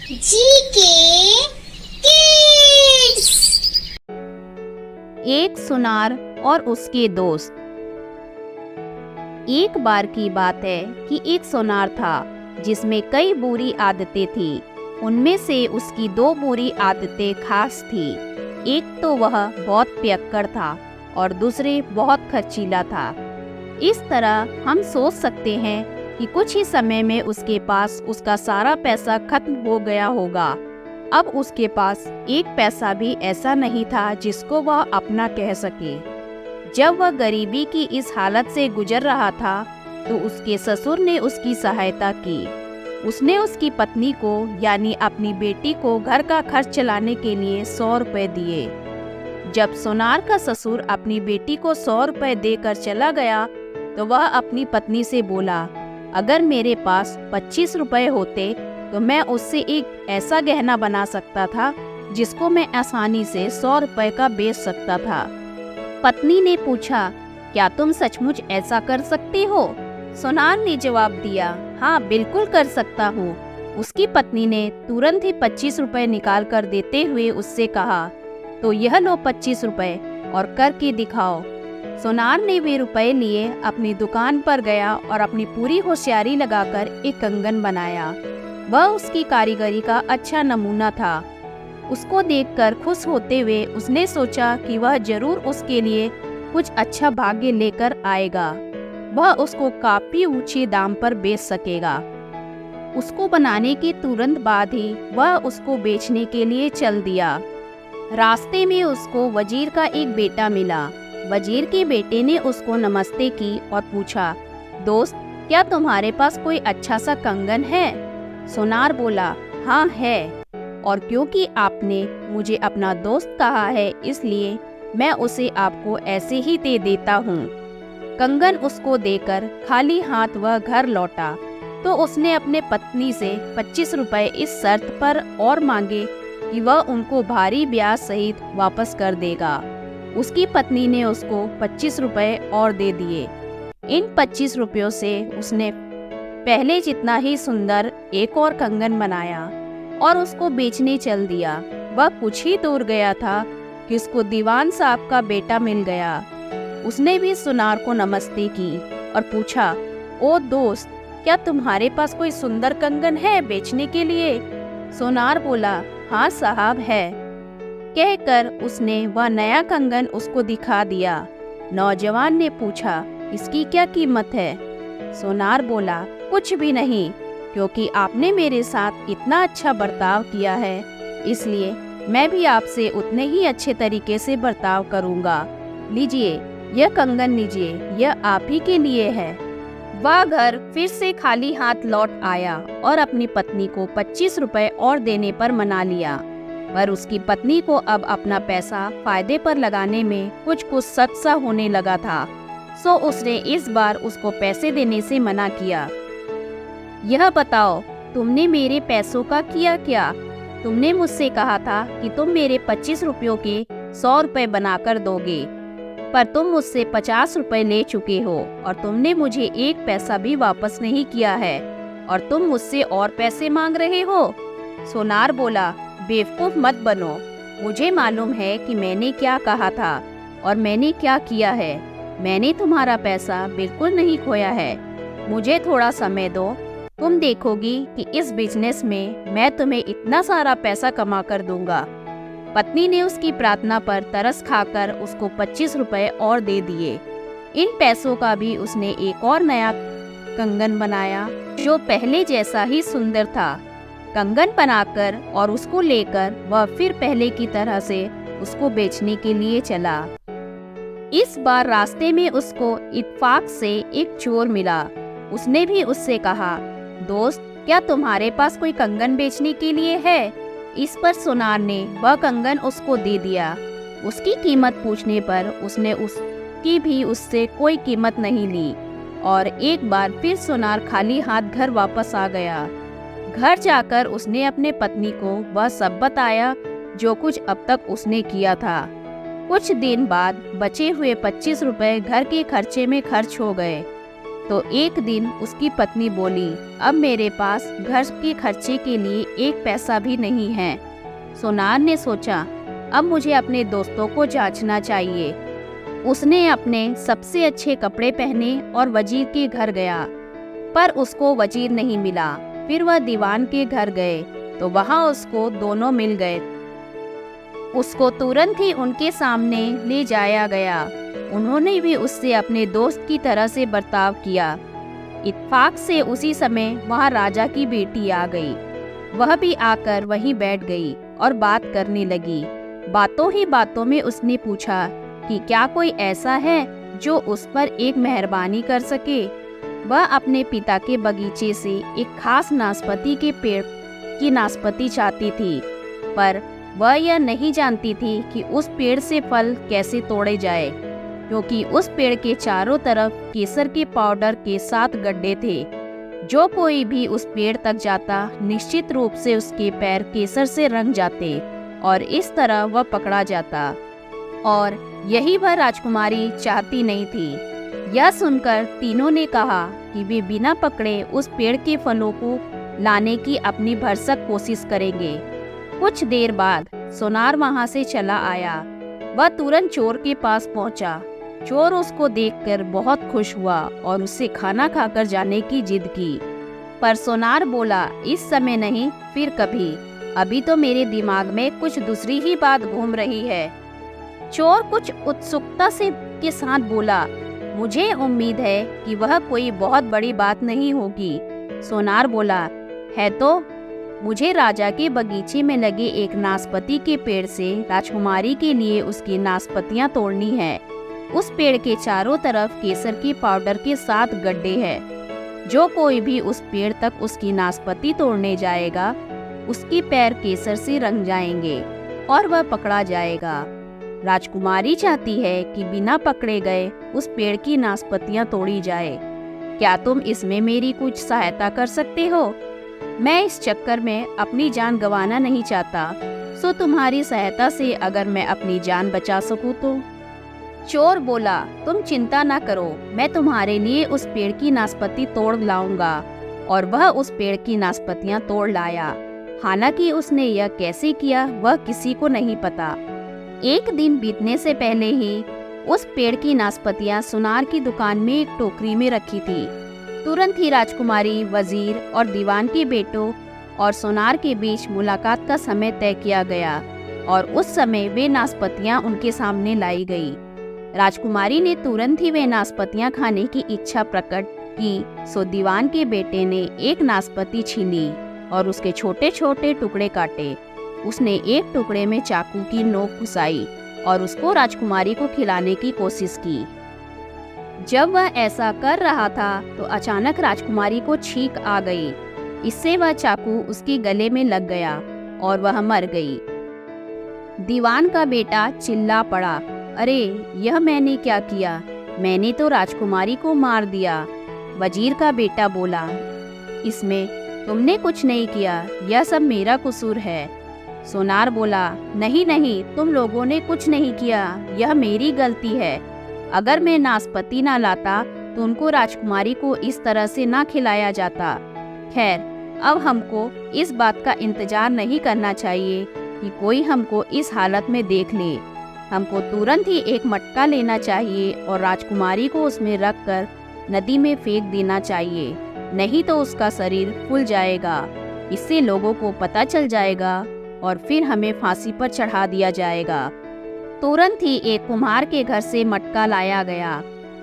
GK kids. एक सुनार और उसके दोस्त। एक बार की बात है कि एक सुनार था जिसमें कई बुरी आदतें थी। उनमें से उसकी दो बुरी आदतें खास थी। एक तो वह बहुत पियक्कड़ था और दूसरे बहुत खर्चीला था। इस तरह हम सोच सकते हैं कि कुछ ही समय में उसके पास उसका सारा पैसा खत्म हो गया होगा। अब उसके पास एक पैसा भी ऐसा नहीं था जिसको वह अपना कह सके। जब वह गरीबी की इस हालत से गुजर रहा था तो उसके ससुर ने उसकी सहायता की। उसने उसकी पत्नी को यानी अपनी बेटी को घर का खर्च चलाने के लिए 100 रुपए दिए। जब सोनार का ससुर अपनी बेटी को 100 रुपए देकर चला गया तो वह अपनी पत्नी से बोला, अगर मेरे पास 25 रुपए होते तो मैं उससे एक ऐसा गहना बना सकता था जिसको मैं आसानी से 100 रुपए का बेच सकता था। पत्नी ने पूछा, क्या तुम सचमुच ऐसा कर सकते हो? सोनार ने जवाब दिया, हाँ बिल्कुल कर सकता हूँ। उसकी पत्नी ने तुरंत ही 25 रुपए निकाल कर देते हुए उससे कहा, तो यह लो 25 रुपए और करके दिखाओ। सोनार ने वे रुपए लिए अपनी दुकान पर गया और अपनी पूरी होशियारी लगाकर एक कंगन बनाया। वह उसकी कारीगरी का अच्छा नमूना था। उसको देखकर खुश होते हुए उसने सोचा कि वह जरूर उसके लिए कुछ अच्छा भाग्य लेकर आएगा। वह उसको काफी ऊंचे दाम पर बेच सकेगा। उसको बनाने के तुरंत बाद ही वह उसको बेचने के लिए चल दिया। रास्ते में उसको वजीर का एक बेटा मिला। वजीर के बेटे ने उसको नमस्ते की और पूछा, दोस्त क्या तुम्हारे पास कोई अच्छा सा कंगन है? सोनार बोला, हाँ है, और क्योंकि आपने मुझे अपना दोस्त कहा है इसलिए मैं उसे आपको ऐसे ही दे देता हूँ। कंगन उसको देकर खाली हाथ वह घर लौटा तो उसने अपने पत्नी से 25 रुपए इस शर्त पर और मांगे कि वह उनको भारी ब्याज सहित वापस कर देगा। उसकी पत्नी ने उसको 25 रुपए और दे दिए। इन 25 रुपयों से उसने पहले जितना ही सुंदर एक और कंगन बनाया और उसको बेचने चल दिया। वह कुछ ही दूर गया था कि उसको दीवान साहब का बेटा मिल गया। उसने भी सुनार को नमस्ते की और पूछा, ओ दोस्त क्या तुम्हारे पास कोई सुंदर कंगन है बेचने के लिए? सोनार बोला, हाँ साहब है। कहकर उसने वह नया कंगन उसको दिखा दिया। नौजवान ने पूछा, इसकी क्या कीमत है? सोनार बोला, कुछ भी नहीं, क्योंकि आपने मेरे साथ इतना अच्छा बर्ताव किया है इसलिए मैं भी आपसे उतने ही अच्छे तरीके से बर्ताव करूंगा। लीजिए यह कंगन लीजिए, यह आप ही के लिए है। वह घर फिर से खाली हाथ लौट आया और अपनी पत्नी को 25 रुपए और देने पर मना लिया। पर उसकी पत्नी को अब अपना पैसा फायदे पर लगाने में कुछ शक सा होने लगा था, सो उसने इस बार उसको पैसे देने से मना किया। यह बताओ तुमने मेरे पैसों का किया क्या? तुमने मुझसे कहा था कि तुम मेरे 25 रुपयों के 100 रुपए बनाकर दोगे, पर तुम मुझसे 50 रुपए ले चुके हो और तुमने मुझे एक पैसा भी वापस नहीं किया है और तुम मुझसे और पैसे मांग रहे हो। सोनार बोला, बेवकूफ मत बनो, मुझे मालूम है कि मैंने क्या कहा था और मैंने क्या किया है। मैंने तुम्हारा पैसा बिल्कुल नहीं खोया है। मुझे थोड़ा समय दो, तुम देखोगी कि इस बिजनेस में मैं तुम्हें इतना सारा पैसा कमा कर दूंगा। पत्नी ने उसकी प्रार्थना पर तरस खाकर उसको 25 रुपए और दे दिए। इन पैसों का भी उसने एक और नया कंगन बनाया जो पहले जैसा ही सुंदर था। कंगन बनाकर और उसको लेकर वह फिर पहले की तरह से उसको बेचने के लिए चला। इस बार रास्ते में उसको इत्तेफाक से एक चोर मिला। उसने भी उससे कहा, दोस्त क्या तुम्हारे पास कोई कंगन बेचने के लिए है? इस पर सोनार ने वह कंगन उसको दे दिया। उसकी कीमत पूछने पर उसने उसकी भी उससे कोई कीमत नहीं ली और एक बार फिर सोनार खाली हाथ घर वापस आ गया। घर जाकर उसने अपने पत्नी को वह सब बताया जो कुछ अब तक उसने किया था। कुछ दिन बाद बचे हुए 25 रुपए घर के खर्चे में खर्च हो गए। तो एक दिन उसकी पत्नी बोली, अब मेरे पास घर के खर्चे के लिए एक पैसा भी नहीं है। सोनार ने सोचा, अब मुझे अपने दोस्तों को जांचना चाहिए। उसने अपने सबसे अच्छे कपड़े पहने और वजीर के घर गया, पर उसको वजीर नहीं मिला। फिर वह दीवान के घर गए तो वहाँ उसको दोनों मिल गए। उसको तुरंत ही उनके सामने ले जाया गया। उन्होंने भी उससे अपने दोस्त की तरह से बर्ताव किया। इत्तेफाक से उसी समय वहाँ राजा की बेटी आ गई। वह भी आकर वहीं बैठ गई और बात करने लगी। बातों ही बातों में उसने पूछा कि क्या कोई ऐसा है जो उस पर एक मेहरबानी कर सके। वह अपने पिता के बगीचे से एक खास नाशपाती के पेड़ की नाशपाती चाहती थी, पर वह यह नहीं जानती थी कि उस पेड़ से फल कैसे तोड़े जाए, क्योंकि उस पेड़ के चारों तरफ केसर के पाउडर के 7 गड्ढे थे। जो कोई भी उस पेड़ तक जाता निश्चित रूप से उसके पैर केसर से रंग जाते और इस तरह वह पकड़ा जाता। और यही वह राजकुमारी चाहती नहीं थी। यह सुनकर तीनों ने कहा कि वे बिना पकड़े उस पेड़ के फलों को लाने की अपनी भरसक कोशिश करेंगे। कुछ देर बाद सोनार वहां से चला आया। वह तुरंत चोर के पास पहुंचा। चोर उसको देखकर बहुत खुश हुआ और उससे खाना खाकर जाने की जिद की, पर सोनार बोला, इस समय नहीं, फिर कभी। अभी तो मेरे दिमाग में कुछ दूसरी ही बात घूम रही है। चोर कुछ उत्सुकता से के साथ बोला, मुझे उम्मीद है कि वह कोई बहुत बड़ी बात नहीं होगी। सोनार बोला, है तो। मुझे राजा के बगीचे में लगे एक नाशपाती के पेड़ से राजकुमारी के लिए उसकी नाशपातियाँ तोड़नी है। उस पेड़ के चारों तरफ केसर के पाउडर के 7 गड्ढे हैं। जो कोई भी उस पेड़ तक उसकी नाशपाती तोड़ने जाएगा, उसके पैर केसर से रंग जाएंगे और वह पकड़ा जाएगा। राजकुमारी चाहती है कि बिना पकड़े गए उस पेड़ की नाशपातियाँ तोड़ी जाए। क्या तुम इसमें मेरी कुछ सहायता कर सकते हो? मैं इस चक्कर में अपनी जान गंवाना नहीं चाहता, सो तुम्हारी सहायता से अगर मैं अपनी जान बचा सकूं तो। चोर बोला, तुम चिंता ना करो, मैं तुम्हारे लिए उस पेड़ की नाशपाती तोड़ लाऊंगा। और वह उस पेड़ की नाशपातियाँ तोड़ लाया। हालांकि उसने यह कैसे किया वह किसी को नहीं पता। एक दिन बीतने से पहले ही उस पेड़ की नाशपातियाँ सुनार की दुकान में एक टोकरी में रखी थी। तुरंत ही राजकुमारी, वजीर और दीवान के बेटों और सोनार के बीच मुलाकात का समय तय किया गया और उस समय वे नाशपातियाँ उनके सामने लाई गई। राजकुमारी ने तुरंत ही वे नाशपातियाँ खाने की इच्छा प्रकट की, सो दीवान के बेटे ने एक नाशपाती छीनी और उसके छोटे छोटे टुकड़े काटे। उसने एक टुकड़े में चाकू की नोक घुसाई और उसको राजकुमारी को खिलाने की कोशिश की। जब वह ऐसा कर रहा था तो अचानक राजकुमारी को छींक आ गई। इससे वह चाकू उसके गले में लग गया और वह मर गई। दीवान का बेटा चिल्ला पड़ा, अरे यह मैंने क्या किया? मैंने तो राजकुमारी को मार दिया। वजीर का बेटा बोला, इसमें तुमने कुछ नहीं किया, यह सब मेरा कसूर है। सोनार बोला, नहीं नहीं, तुम लोगों ने कुछ नहीं किया, यह मेरी गलती है। अगर मैं नाशपाती ना लाता तो उनको राजकुमारी को इस तरह से ना खिलाया जाता। खैर, अब हमको इस बात का इंतजार नहीं करना चाहिए कि कोई हमको इस हालत में देख ले। हमको तुरंत ही एक मटका लेना चाहिए और राजकुमारी को उसमें रखकर नदी में फेंक देना चाहिए, नहीं तो उसका शरीर फूल जाएगा। इससे लोगों को पता चल जाएगा और फिर हमें फांसी पर चढ़ा दिया जाएगा। तुरंत ही एक कुम्हार के घर से मटका लाया गया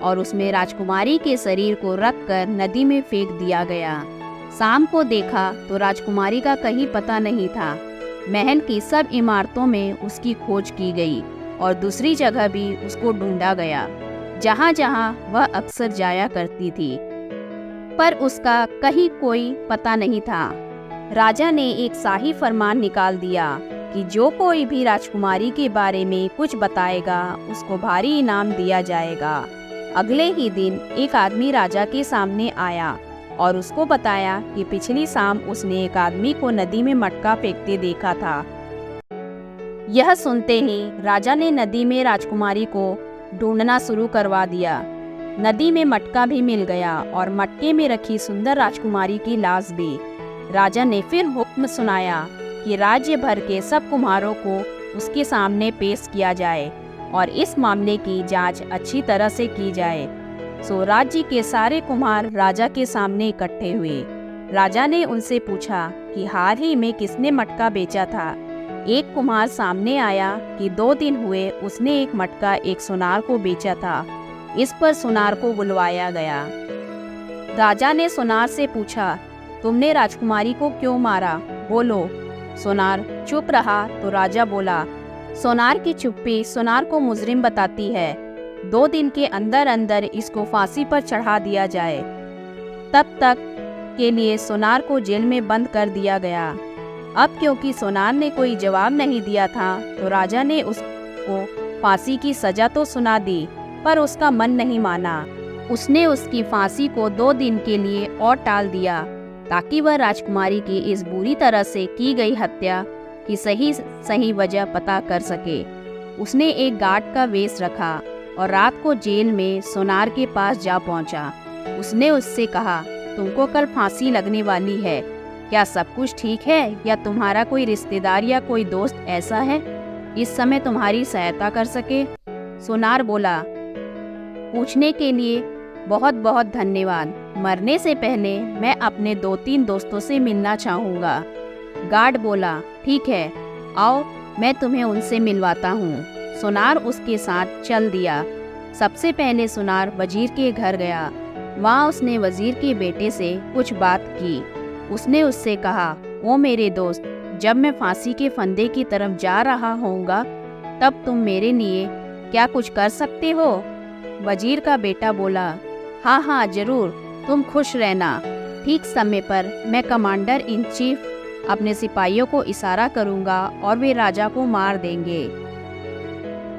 और उसमें राजकुमारी के शरीर को रखकर नदी में फेंक दिया गया। शाम को देखा तो राजकुमारी का कहीं पता नहीं था। महल की सब इमारतों में उसकी खोज की गई और दूसरी जगह भी उसको ढूंढा गया, जहाँ जहाँ वह अक्सर जाया करती थी, पर उसका कहीं कोई पता नहीं था। राजा ने एक शाही फरमान निकाल दिया कि जो कोई भी राजकुमारी के बारे में कुछ बताएगा उसको भारी इनाम दिया जाएगा। अगले ही दिन एक आदमी राजा के सामने आया और उसको बताया कि पिछली शाम उसने एक आदमी को नदी में मटका फेंकते देखा था। यह सुनते ही राजा ने नदी में राजकुमारी को ढूंढना शुरू करवा दिया। नदी में मटका भी मिल गया और मटके में रखी सुंदर राजकुमारी की लाश भी। राजा ने फिर हुक्म सुनाया कि राज्य भर के सब कुम्हारों को उसके सामने पेश किया जाए और इस मामले की जांच अच्छी तरह से की जाए। सो राज्य के सारे कुम्हार राजा के सामने इकट्ठे हुए। राजा ने उनसे पूछा कि हाल ही में किसने मटका बेचा था। एक कुम्हार सामने आया कि 2 दिन हुए उसने एक मटका एक सुनार को बेचा था। इस पर सुनार को बुलवाया गया। राजा ने सुनार से पूछा, तुमने राजकुमारी को क्यों मारा? बोलो। सुनार चुप रहा तो राजा बोला, सोनार की चुप्पी सोनार को मुजरिम बताती है। 2 दिन के अंदर अंदर इसको फांसी पर चढ़ा दिया जाए। तब तक के लिए सोनार को जेल में बंद कर दिया गया। अब क्योंकि सोनार ने कोई जवाब नहीं दिया था तो राजा ने उसको फांसी की सजा तो सुना दी, पर उसका मन नहीं माना। उसने उसकी फांसी को 2 दिन के लिए और टाल दिया ताकि वह राजकुमारी की इस बुरी तरह से की गई हत्या की सही वजह पता कर सके। उसने एक गार्ड का वेश रखा और रात को जेल में सोनार के पास जा पहुंचा। उसने उससे कहा, तुमको कल फांसी लगने वाली है, क्या सब कुछ ठीक है या तुम्हारा कोई रिश्तेदार या कोई दोस्त ऐसा है इस समय तुम्हारी सहायता कर सके? सोनार बोला, पूछने के लिए बहुत बहुत धन्यवाद। मरने से पहले मैं अपने 2-3 दोस्तों से मिलना चाहूँगा। गार्ड बोला, ठीक है, आओ मैं तुम्हें उनसे मिलवाता हूँ। सोनार उसके साथ चल दिया। सबसे पहले सोनार वजीर के घर गया। वहाँ उसने वजीर के बेटे से कुछ बात की। उसने उससे कहा, ओ मेरे दोस्त, जब मैं फांसी के फंदे की तरफ जा रहा होऊंगा तब तुम मेरे लिए क्या कुछ कर सकते हो? वजीर का बेटा बोला, हाँ हाँ जरूर, तुम खुश रहना। ठीक समय पर मैं कमांडर इन चीफ अपने सिपाहियों को इशारा करूंगा और वे राजा को मार देंगे।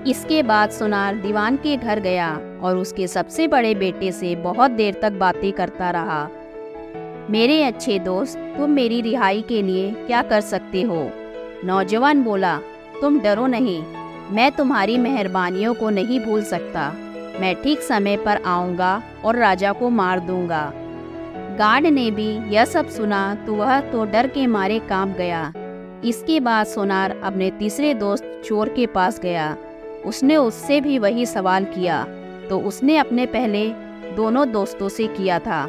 इसके बाद सोनार दीवान के घर गया और उसके सबसे बड़े बेटे से बहुत देर तक बातें करता रहा। मेरे अच्छे दोस्त, तुम मेरी रिहाई के लिए क्या कर सकते हो? नौजवान बोला, तुम डरो नहीं, मैं तुम्हारी मेहरबानियों को नहीं भूल सकता। मैं ठीक समय पर आऊँगा और राजा को मार दूंगा। गार्ड ने भी यह सब सुना तो वह तो डर के मारे कांप गया। इसके बाद सोनार अपने तीसरे दोस्त चोर के पास गया। उसने उससे भी वही सवाल किया तो उसने अपने पहले दोनों दोस्तों से किया था।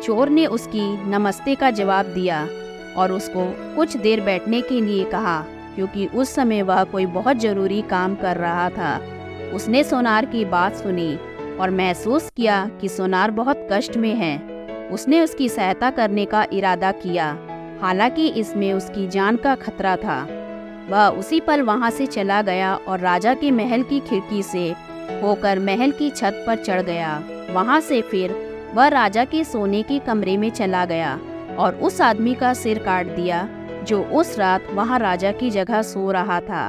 चोर ने उसकी नमस्ते का जवाब दिया और उसको कुछ देर बैठने के लिए कहा क्योंकि उस समय वह कोई बहुत ज़रूरी काम कर रहा था। उसने सोनार की बात सुनी और महसूस किया कि सोनार बहुत कष्ट में है। उसने उसकी सहायता करने का इरादा किया, हालांकि इसमें उसकी जान का खतरा था। वह उसी पल वहां से चला गया और राजा के महल की खिड़की से होकर महल की छत पर चढ़ गया। वहां से फिर वह राजा के सोने के कमरे में चला गया और उस आदमी का सिर काट दिया जो उस रात वहां राजा की जगह सो रहा था।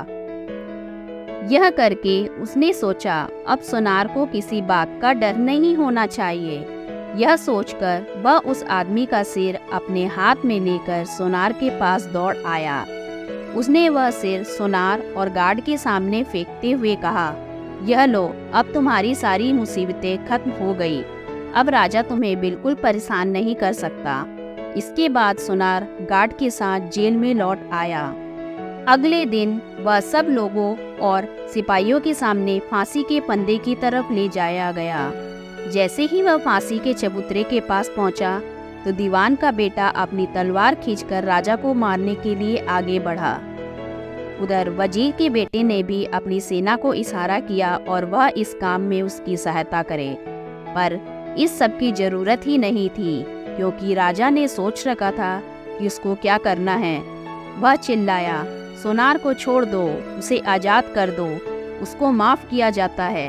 यह करके उसने सोचा, अब सोनार को किसी बात का डर नहीं होना चाहिए। यह सोचकर वह उस आदमी का सिर अपने हाथ में लेकर सोनार के पास दौड़ आया। उसने वह सिर सोनार और गार्ड के सामने फेंकते हुए कहा, यह लो, अब तुम्हारी सारी मुसीबतें खत्म हो गई। अब राजा तुम्हें बिल्कुल परेशान नहीं कर सकता। इसके बाद सोनार गार्ड के साथ जेल में लौट आया। अगले दिन वह सब लोगों और सिपाहियों के सामने फांसी के फंदे की तरफ ले जाया गया। जैसे ही वह फांसी के चबूतरे के पास पहुंचा तो दीवान का बेटा अपनी तलवार खींचकर राजा को मारने के लिए आगे बढ़ा। उधर वजीर के बेटे ने भी अपनी सेना को इशारा किया और वह इस काम में उसकी सहायता करे, पर इस सब की जरूरत ही नहीं थी क्योंकि राजा ने सोच रखा था कि उसको क्या करना है। वह चिल्लाया, सोनार को छोड़ दो, उसे आजाद कर दो, उसको माफ किया जाता है।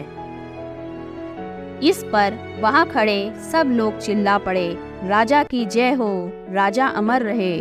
इस पर वहां खड़े सब लोग चिल्ला पड़े, राजा की जय हो, राजा अमर रहे।